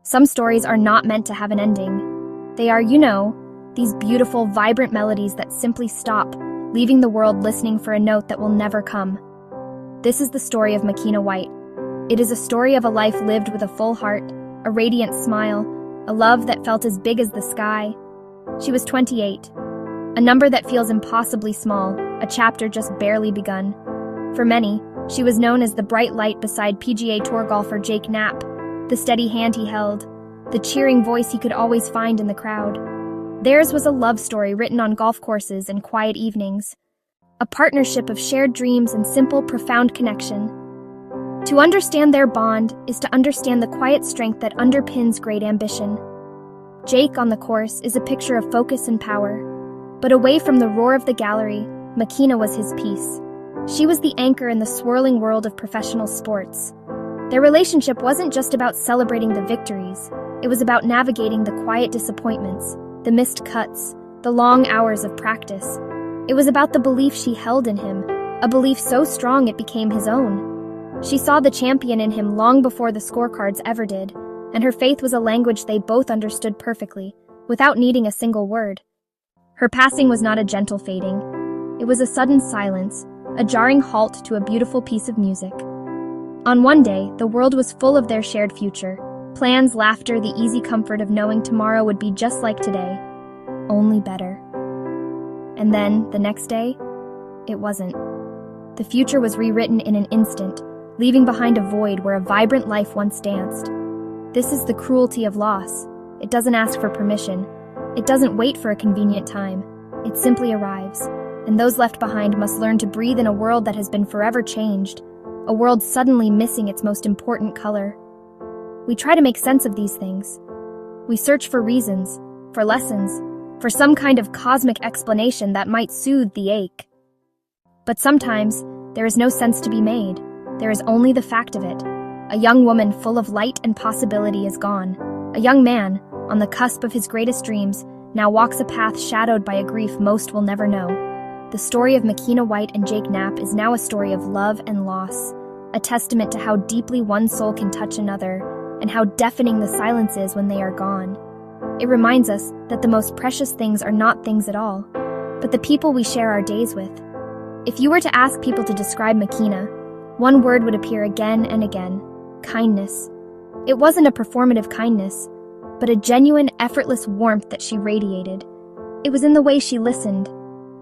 Some stories are not meant to have an ending. They are, these beautiful, vibrant melodies that simply stop, leaving the world listening for a note that will never come. This is the story of Makena White. It is a story of a life lived with a full heart, a radiant smile, a love that felt as big as the sky. She was 28, a number that feels impossibly small, a chapter just barely begun. For many, she was known as the bright light beside PGA Tour golfer Jake Knapp, the steady hand he held, the cheering voice he could always find in the crowd. Theirs was a love story written on golf courses and quiet evenings, a partnership of shared dreams and simple, profound connection. To understand their bond is to understand the quiet strength that underpins great ambition. Jake on the course is a picture of focus and power, but away from the roar of the gallery, Makena was his peace. She was the anchor in the swirling world of professional sports. Their relationship wasn't just about celebrating the victories, it was about navigating the quiet disappointments, the missed cuts, the long hours of practice. It was about the belief she held in him, a belief so strong it became his own. She saw the champion in him long before the scorecards ever did, and her faith was a language they both understood perfectly, without needing a single word. Her passing was not a gentle fading. It was a sudden silence, a jarring halt to a beautiful piece of music. On one day, the world was full of their shared future. Plans, laughter, the easy comfort of knowing tomorrow would be just like today, only better. And then, the next day, it wasn't. The future was rewritten in an instant, leaving behind a void where a vibrant life once danced. This is the cruelty of loss. It doesn't ask for permission. It doesn't wait for a convenient time. It simply arrives. And those left behind must learn to breathe in a world that has been forever changed, a world suddenly missing its most important color. We try to make sense of these things. We search for reasons, for lessons, for some kind of cosmic explanation that might soothe the ache. But sometimes, there is no sense to be made. There is only the fact of it. A young woman full of light and possibility is gone. A young man, on the cusp of his greatest dreams, now walks a path shadowed by a grief most will never know. The story of Makena White and Jake Knapp is now a story of love and loss, a testament to how deeply one soul can touch another, and how deafening the silence is when they are gone. It reminds us that the most precious things are not things at all, but the people we share our days with. If you were to ask people to describe Makena, one word would appear again and again: kindness. It wasn't a performative kindness, but a genuine, effortless warmth that she radiated. It was in the way she listened,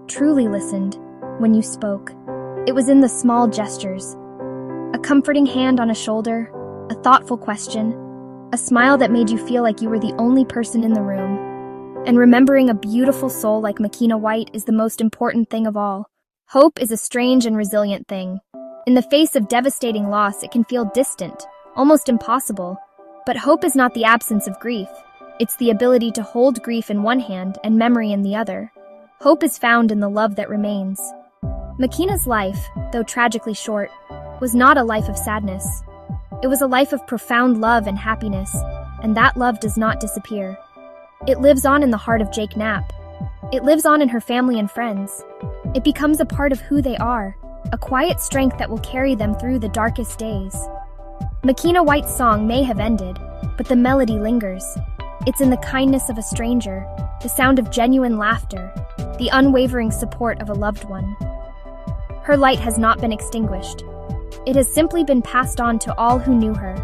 truly listened, when you spoke. It was in the small gestures. A comforting hand on a shoulder, a thoughtful question, a smile that made you feel like you were the only person in the room. And remembering a beautiful soul like Makena White is the most important thing of all. Hope is a strange and resilient thing. In the face of devastating loss, it can feel distant, almost impossible. But hope is not the absence of grief. It's the ability to hold grief in one hand and memory in the other. Hope is found in the love that remains. Makena's life, though tragically short, was not a life of sadness. It was a life of profound love and happiness, and that love does not disappear. It lives on in the heart of Jake Knapp. It lives on in her family and friends. It becomes a part of who they are, a quiet strength that will carry them through the darkest days. Makena White's song may have ended, but the melody lingers. It's in the kindness of a stranger, the sound of genuine laughter, the unwavering support of a loved one. Her light has not been extinguished. It has simply been passed on to all who knew her,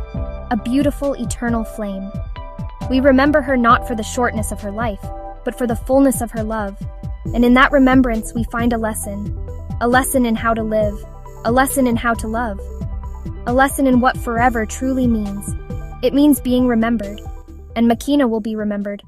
a beautiful, eternal flame. We remember her not for the shortness of her life, but for the fullness of her love. And in that remembrance we find a lesson in how to live, a lesson in how to love, a lesson in what forever truly means. It means being remembered, and Makena will be remembered.